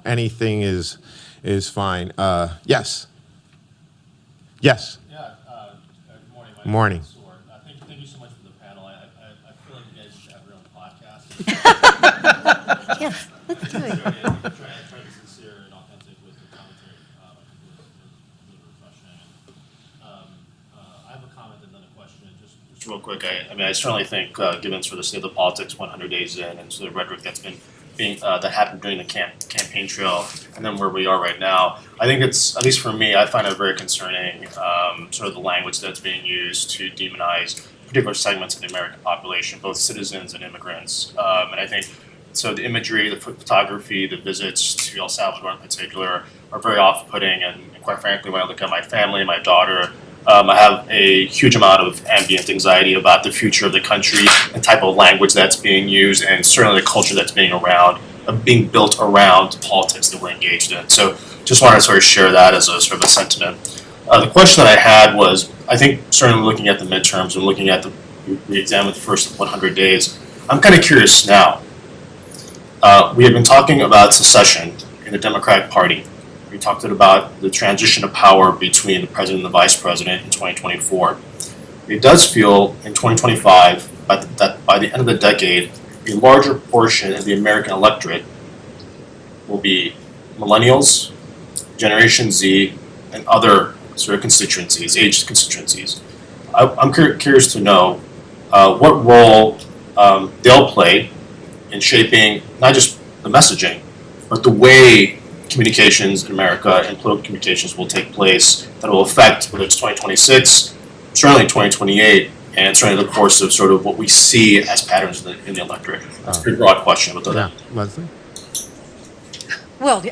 anything is fine. Yes. Yes. Yeah. Good morning. Morning. Thank you so much for the panel. I feel like you guys should have your own podcast. Yes, let's do it. Try to be sincere and authentic with the commentary. I think it was really refreshing. I have a comment and then a question. Just real quick. I certainly think, given sort of the state of the politics 100 days in, and sort of the rhetoric that's been that happened during the campaign trail, and then where we are right now, I think it's, at least for me, I find it very concerning, sort of the language that's being used to demonize particular segments of the American population, both citizens and immigrants. And I think, so the imagery, the photography, the visits to El Salvador in particular are very off-putting, and quite frankly, when I look at my family, my daughter, I have a huge amount of ambient anxiety about the future of the country and type of language that's being used, and certainly the culture that's being built around politics that we're engaged in. So just wanted to sort of share that as a sort of a sentiment. The question that I had was, I think certainly looking at the midterms and looking at we examined the first 100 days, I'm kind of curious now. We have been talking about secession in the Democratic Party. We talked about the transition of power between the president and the vice president in 2024. It does feel in 2025 that by the end of the decade, a larger portion of the American electorate will be millennials, Generation Z, and other sort of constituencies, age constituencies. I'm curious to know what role they'll play in shaping not just the messaging, but the way communications in America and political communications will take place that will affect whether it's 2026, certainly 2028, and certainly the course of sort of what we see as patterns in the electorate. That's a pretty broad question. But Leslie? Well,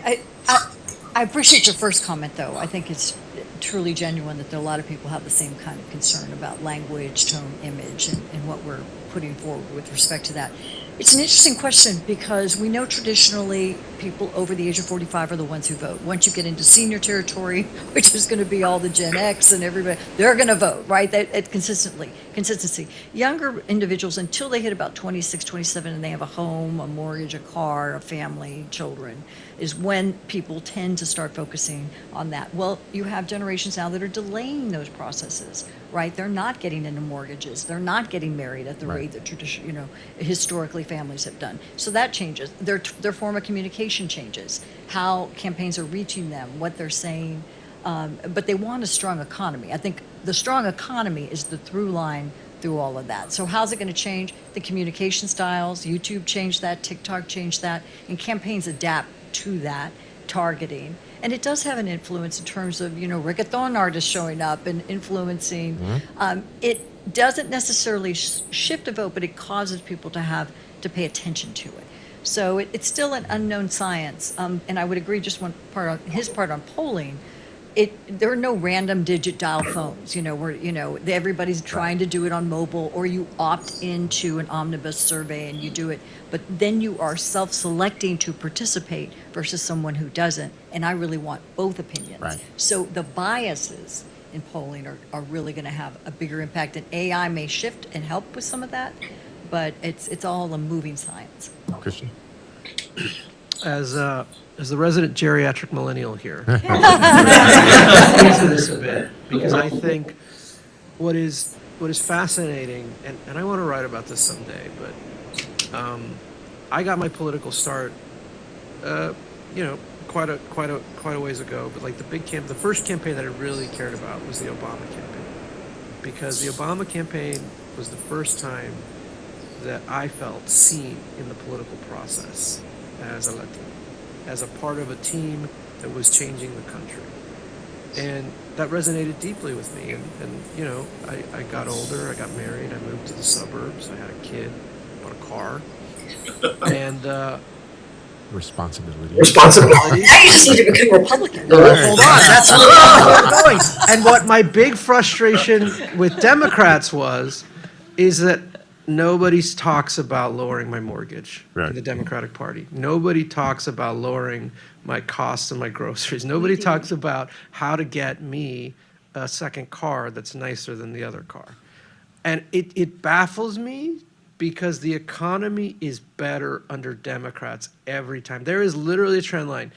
I appreciate your first comment, though. I think it's truly genuine that there are a lot of people have the same kind of concern about language, tone, image, and what we're putting forward with respect to that. It's an interesting question because we know traditionally people over the age of 45 are the ones who vote. Once you get into senior territory, which is going to be all the Gen X and everybody, they're going to vote, right? Consistency. Younger individuals, until they hit about 26, 27, and they have a home, a mortgage, a car, a family, children, is when people tend to start focusing on that. Well, you have generations now that are delaying those processes, right? They're not getting into mortgages. They're not getting married at the rate that historically families have done. So that changes. Their form of communication changes. How campaigns are reaching them, what they're saying. But they want a strong economy. I think the strong economy is the through line through all of that. So how's it going to change? The communication styles, YouTube changed that, TikTok changed that, and campaigns adapt to that. targeting. And it does have an influence in terms of, reggaeton artists showing up and influencing. It doesn't necessarily shift a vote, but it causes people to pay attention to it. So it's still an unknown science. And I would agree just one part on his part on polling. There are no random digit dial phones, where, everybody's trying to do it on mobile, or you opt into an omnibus survey and you do it, but then you are self-selecting to participate versus someone who doesn't. And I really want both opinions. Right. So the biases in polling are really going to have a bigger impact, and AI may shift and help with some of that, but it's all a moving science. Christian? As the resident geriatric millennial here, into this a bit, because I think what is fascinating, and I want to write about this someday, but I got my political start, quite a ways ago. But like the first campaign that I really cared about was the Obama campaign, because the Obama campaign was the first time that I felt seen in the political process as a Latino, as a part of a team that was changing the country. And that resonated deeply with me. And I got older, I got married, I moved to the suburbs, I had a kid, bought a car. And Responsibility. Now you just need to become Republican. hold on, that's where I'm going. And what my big frustration with Democrats is that nobody talks about lowering my mortgage in the Democratic Party. Nobody talks about lowering my costs of my groceries. Nobody talks about how to get me a second car that's nicer than the other car. And it baffles me, because the economy is better under Democrats every time. There is literally a trend line.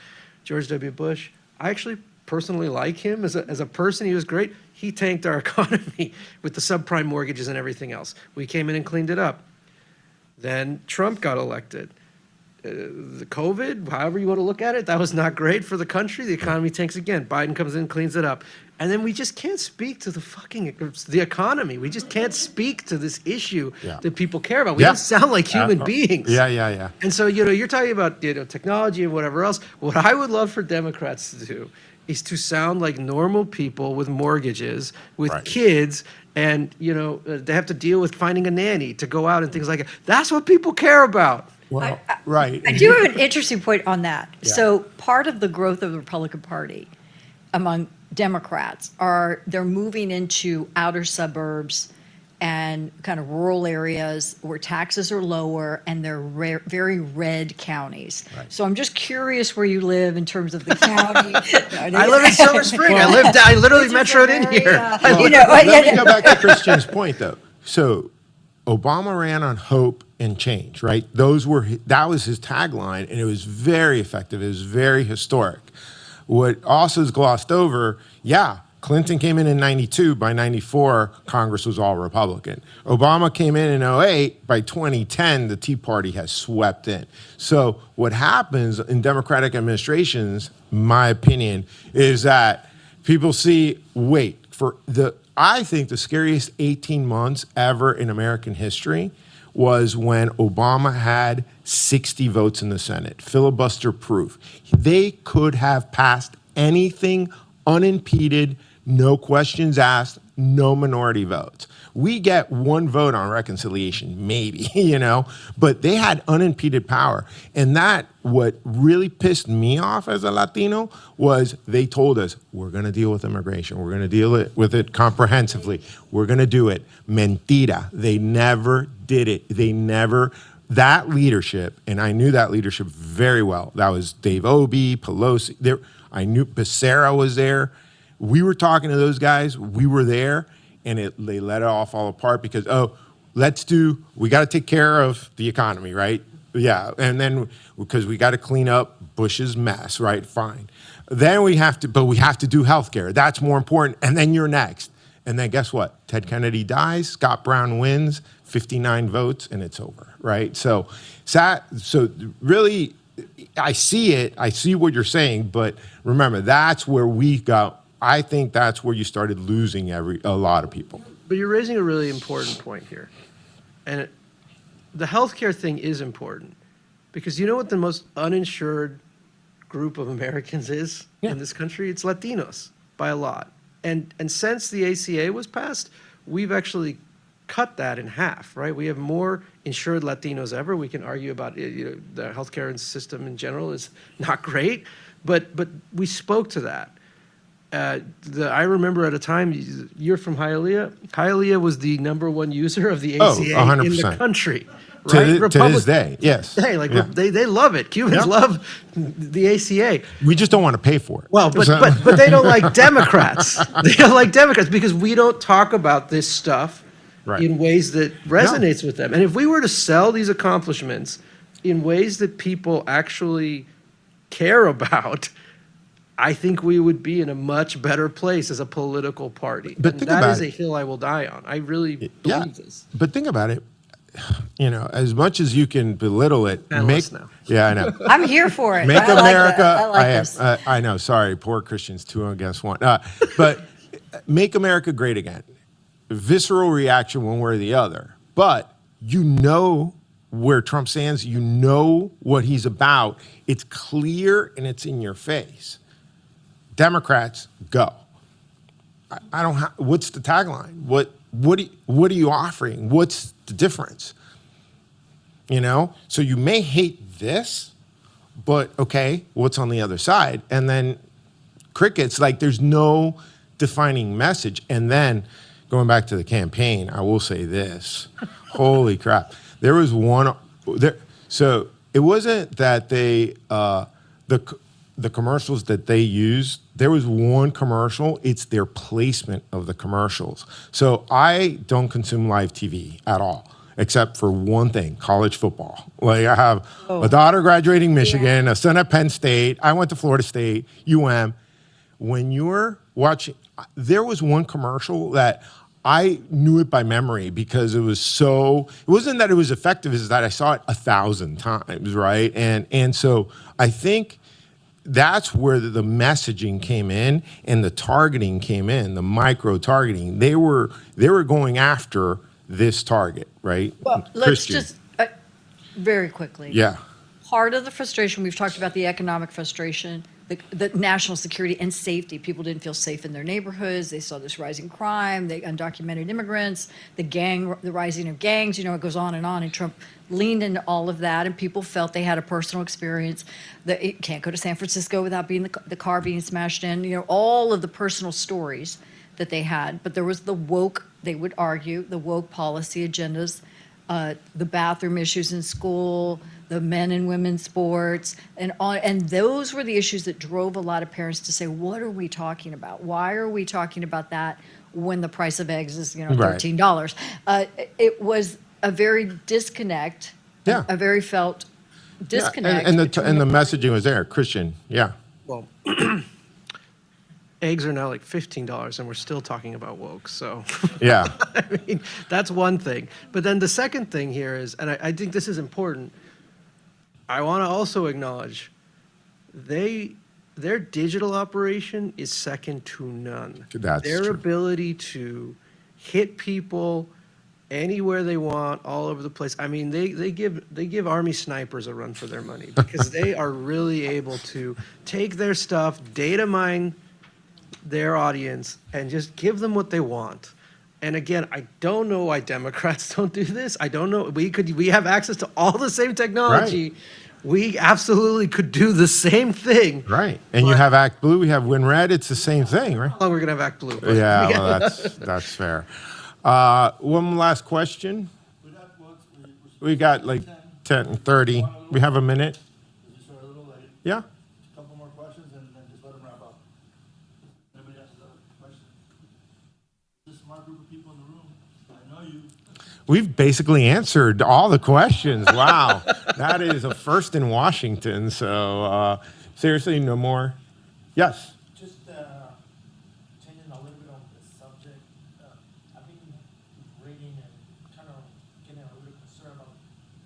George W. Bush, I actually personally like him as a person. He was great. He tanked our economy with the subprime mortgages and everything else. We came in and cleaned it up. Then Trump got elected. The COVID, however you want to look at it, that was not great for the country. The economy tanks again. Biden comes in, cleans it up. And then we just can't speak to the economy. We just can't speak to this issue that people care about. We don't sound like human beings. Yeah. And so, you're talking about, technology and whatever else. What I would love for Democrats to do is to sound like normal people with mortgages, with kids, and, they have to deal with finding a nanny to go out and things like that. That's what people care about. Well, right. I do have an interesting point on that. Yeah. So part of the growth of the Republican Party among Democrats they're moving into outer suburbs and kind of rural areas where taxes are lower, and they're very red counties. Right. So I'm just curious where you live in terms of the county. I live in Silver Spring. I literally metroed in here. Let me go back to Christian's point, though. So Obama ran on hope and change, right? That was his tagline, and it was very effective. It was very historic. What also is glossed over, Clinton came in 92. By 94, Congress was all Republican. Obama came in 08. By 2010, the Tea Party has swept in. So what happens in Democratic administrations, my opinion, is that people see, I think the scariest 18 months ever in American history was when Obama had 60 votes in the Senate, filibuster proof. They could have passed anything unimpeded, no questions asked, no minority votes. We get one vote on reconciliation, maybe, but they had unimpeded power. And what really pissed me off as a Latino was they told us, we're going to deal with immigration. We're going to deal with it comprehensively. We're going to do it. Mentira. They never did it. That leadership, and I knew that leadership very well. That was Dave Obey, Pelosi. I knew Becerra was there. We were talking to those guys. We were there, and they let it all fall apart because, we got to take care of the economy, right? Yeah, and then because we got to clean up Bush's mess, right? Fine. Then we have to do healthcare. That's more important. And then you're next. And then guess what? Ted Kennedy dies. Scott Brown wins, 59 votes, and it's over, right? So really, I see it. I see what you're saying, but remember, that's where we got. I think that's where you started losing a lot of people. But you're raising a really important point here. And the healthcare thing is important because you know what the most uninsured group of Americans is in this country? It's Latinos by a lot. And since the ACA was passed, we've actually cut that in half, right? We have more insured Latinos ever. We can argue about the healthcare system in general is not great, but we spoke to that. I remember at a time, you're from Hialeah. Hialeah was the #1 user of the ACA in 100%. the country. To, Right? to this day, yes. Hey, like Yeah. they love it. Cubans love the ACA. We just don't want to pay for it. Well, but So- but they don't like Democrats. They don't like Democrats because we don't talk about this stuff Right. in ways that resonates with them. And if we were to sell these accomplishments in ways that people actually care about, I think we would be in a much better place as a political party. But And think that about is a it. hill I will die on. I really believe this. But think about it. As much as you can belittle it, Panelists now. Yeah, I know. I'm here for it. Make I like America. that. I like am. this. I know. Sorry, poor Christians, 2 against 1. But make America great again. Visceral reaction one way or the other. But you know where Trump stands. You know what he's about. It's clear and it's in your face. Democrats, go. I don't. What's the tagline? What are you offering? What's the difference? So you may hate this, but okay, what's on the other side? And then crickets, like there's no defining message. And then going back to the campaign, I will say this. Holy crap. There was one there. So it wasn't that they the commercials that they used, there was one commercial, it's their placement of the commercials. So I don't consume live TV at all, except for one thing, college football. Like I have a daughter graduating Michigan, a son at Penn State, I went to Florida State, UM. When you're watching, there was one commercial that I knew it by memory because it wasn't that it was effective, it's that I saw it 1,000 times, right? And so I think that's where the messaging came in and the targeting came in, the micro targeting. They were going after this target, right? Well, let's just very quickly. Yeah. Part of the frustration, we've talked about the economic frustration, the national security and safety. People didn't feel safe in their neighborhoods. They saw this rising crime, the undocumented immigrants, the rising of gangs, it goes on. And Trump leaned into all of that, and people felt they had a personal experience. That it can't go to San Francisco without being the car being smashed in, all of the personal stories that they had. But there was the woke, they would argue, the woke policy agendas, the bathroom issues in school, the men and women's sports, and those were the issues that drove a lot of parents to say, what are we talking about? Why are we talking about that when the price of eggs is, $13? It was a very disconnect, a very felt disconnect. And the messaging was there, Christian, yeah. Well, eggs are now like $15 and we're still talking about woke. So Yeah. I mean, that's one thing. But then the second thing here is, and I think this is important, I want to also acknowledge their digital operation is second to none. That's their true. ability to hit people anywhere they want, all over the place. I mean, they give Army snipers a run for their money because they are really able to take their stuff, data mine their audience, and just give them what they want. And again, I don't know why Democrats don't do this. I don't know. We have access to all the same technology. Right. We absolutely could do the same thing. Right. And you have Act Blue, we have Win Red, it's the same thing, right? How long we're gonna have Act Blue? Yeah, well, that's fair. One last question. We got like 10:30. We have a minute. Start a little late. Yeah. A couple more questions and then just let them wrap up. Anybody else have a question? This smart group of people in the room. I know you. We've basically answered all the questions. Wow. That is a first in Washington. So seriously, no more? Yes. Just changing a little bit on the subject. I've been reading and kind of getting a little concerned about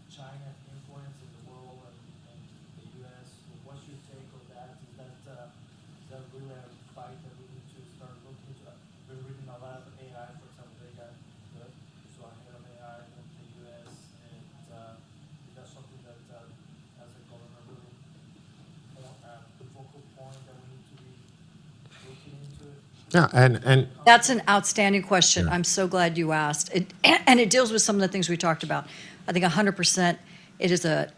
China's influence in the world and the U.S. What's your take on that? Is that really a fight that we need to start looking into? I've been reading a lot of AI, for example. They got so ahead of AI in the U.S. and is that something that as a government really Yeah, and That's an outstanding question. I'm so glad you asked. And it deals with some of the things we talked about. I think 100% it is a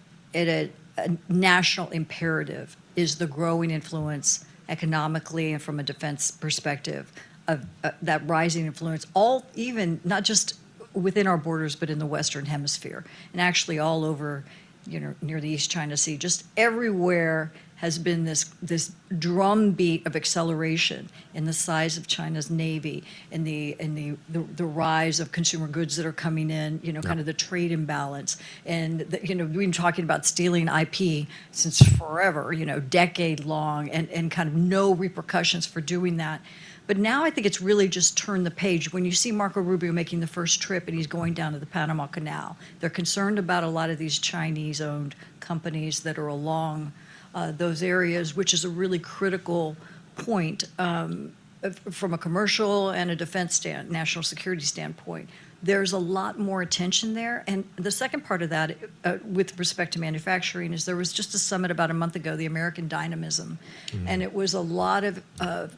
national imperative is the growing influence economically and from a defense perspective of that rising influence, all even not just within our borders, but in the Western Hemisphere and actually all over, near the East China Sea, just everywhere has been this drumbeat of acceleration in the size of China's navy, in the rise of consumer goods that are coming in, kind of the trade imbalance, and we've been talking about stealing IP since forever, decade long, and kind of no repercussions for doing that. But now I think it's really just turned the page. When you see Marco Rubio making the first trip and he's going down to the Panama Canal, they're concerned about a lot of these Chinese-owned companies that are along those areas, which is a really critical point from a commercial and a defense national security standpoint. There's a lot more attention there. And the second part of that, with respect to manufacturing, is there was just a summit about a month ago, the American Dynamism. And it was a lot of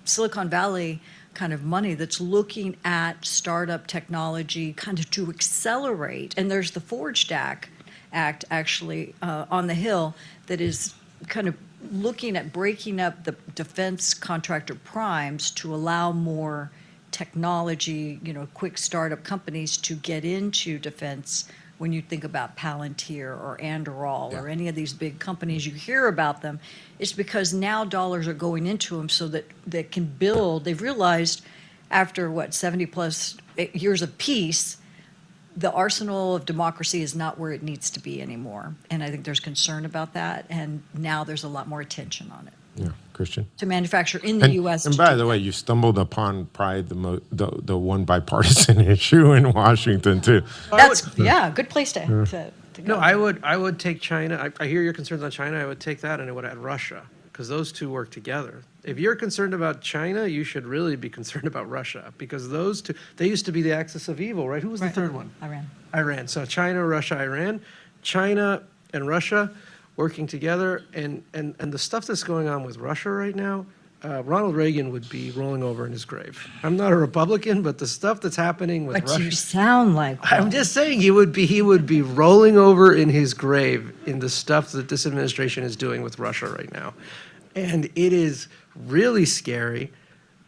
Silicon Valley kind of money that's looking at startup technology kind of to accelerate. And there's the Forged Act actually on the Hill that is kind of looking at breaking up the defense contractor primes to allow more technology, quick startup companies to get into defense. When you think about Palantir or Anduril or any of these big companies, you hear about them, it's because now dollars are going into them so that they can build. They've realized after 70 plus years of peace, the arsenal of democracy is not where it needs to be anymore. And I think there's concern about that. And now there's a lot more attention on it. yeah, Christian. To manufacture in the U.S. And by the way, you stumbled upon probably the one bipartisan issue in Washington too. That's, good place to go. No, I would take China. I hear your concerns on China. I would take that and I would add Russia, because those two work together. If you're concerned about China, you should really be concerned about Russia, because those two, they used to be the axis of evil, right? Who was the third one? Iran. So China, Russia, Iran. China and Russia working together, and the stuff that's going on with Russia right now, Ronald Reagan would be rolling over in his grave. I'm not a Republican, but the stuff that's happening with Russia. But you sound like one. I'm just saying he would be rolling over in his grave in the stuff that this administration is doing with Russia right now. And it is really scary,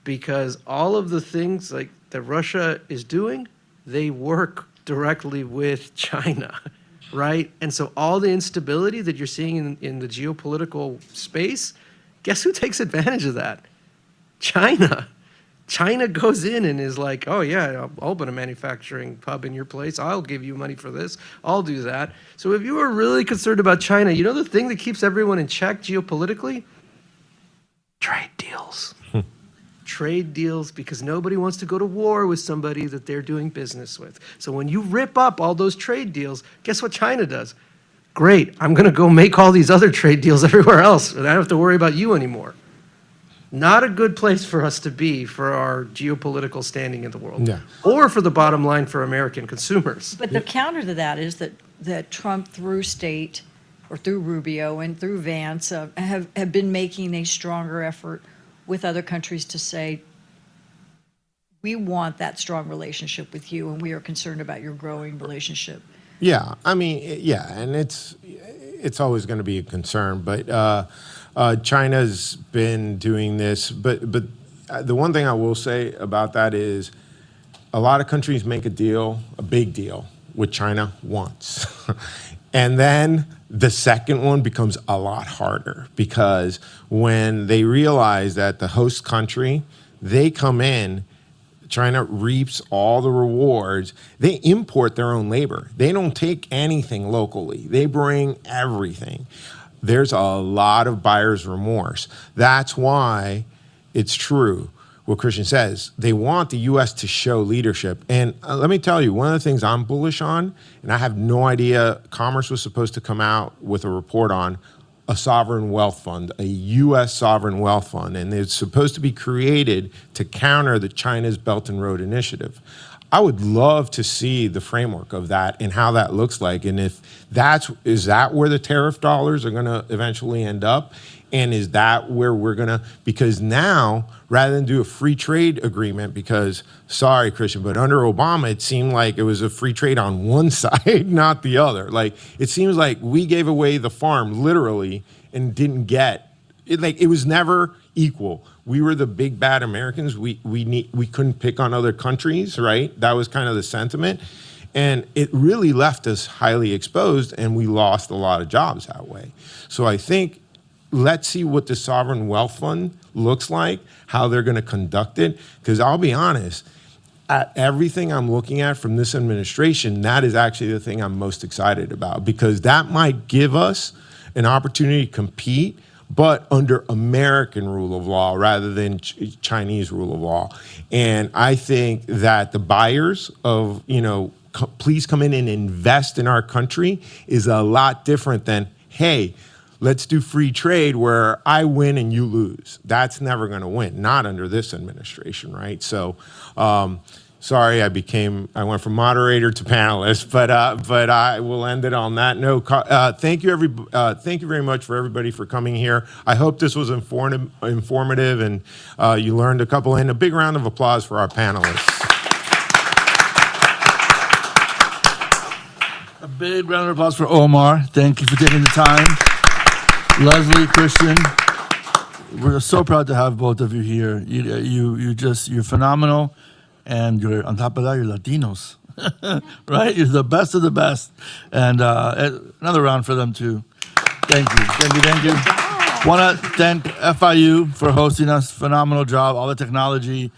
because all of the things like that Russia is doing, they work directly with China, right? And so all the instability that you're seeing in the geopolitical space, guess who takes advantage of that? China. China goes in and is like, oh yeah, I'll open a manufacturing hub in your place. I'll give you money for this. I'll do that. So if you are really concerned about China, the thing that keeps everyone in check geopolitically? Trade deals. Trade deals, because nobody wants to go to war with somebody that they're doing business with. So when you rip up all those trade deals, guess what China does? Great, I'm going to go make all these other trade deals everywhere else, and I don't have to worry about you anymore. Not a good place for us to be for our geopolitical standing in the world, or for the bottom line for American consumers. But the counter to that is that Trump, through state, or through Rubio and through Vance, have been making a stronger effort with other countries to say, we want that strong relationship with you, and we are concerned about your growing relationship. Yeah, I mean, and it's always going to be a concern, but China's been doing this. But the one thing I will say about that is, a lot of countries make a big deal with China once, and then the second one becomes a lot harder, because when they realize that the host country, they come in, China reaps all the rewards. They import their own labor. They don't take anything locally. They bring everything. There's a lot of buyer's remorse. That's why it's true what Christian says. They want the U.S. to show leadership. And let me tell you, one of the things I'm bullish on, and I have no idea, Commerce was supposed to come out with a report on a sovereign wealth fund, a U.S. sovereign wealth fund, and it's supposed to be created to counter the China's Belt and Road Initiative. I would love to see the framework of that and how that looks like, and if is that where the tariff dollars are going to eventually end up? And is that where we're going to, because now, rather than do a free trade agreement, because, sorry, Christian, but under Obama, it seemed like it was a free trade on one side, not the other. Like, it seems like we gave away the farm, literally, and didn't get, it was never equal. We were the big bad Americans. We couldn't pick on other countries, right? That was kind of the sentiment. And it really left us highly exposed, and we lost a lot of jobs that way. So I think, let's see what the Sovereign Wealth Fund looks like, how they're going to conduct it. Because I'll be honest, at everything I'm looking at from this administration, that is actually the thing I'm most excited about, because that might give us an opportunity to compete, but under American rule of law rather than Chinese rule of law. And I think that the buyers of, please come in and invest in our country is a lot different than, hey, let's do free trade where I win and you lose. That's never going to win, not under this administration, right? So, sorry, I went from moderator to panelist, but I will end it on that note. Thank you very much for everybody for coming here. I hope this was informative, and you learned a couple. And a big round of applause for our panelists. A big round of applause for Omar. Thank you for taking the time. Leslie, Christian, we're so proud to have both of you here. You're phenomenal, and you're on top of that, you're Latinos, right? You're the best of the best, and another round for them too. Thank you. Want to thank FIU for hosting us. Phenomenal job, all the technology.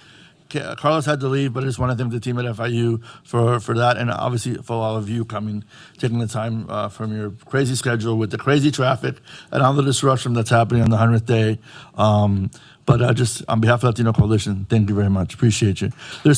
Carlos had to leave, but I just want to thank the team at FIU for that, and obviously for all of you coming, taking the time from your crazy schedule with the crazy traffic and all the disruption that's happening on the 100th day. But just on behalf of Latino Coalition, thank you very much. Appreciate you. There's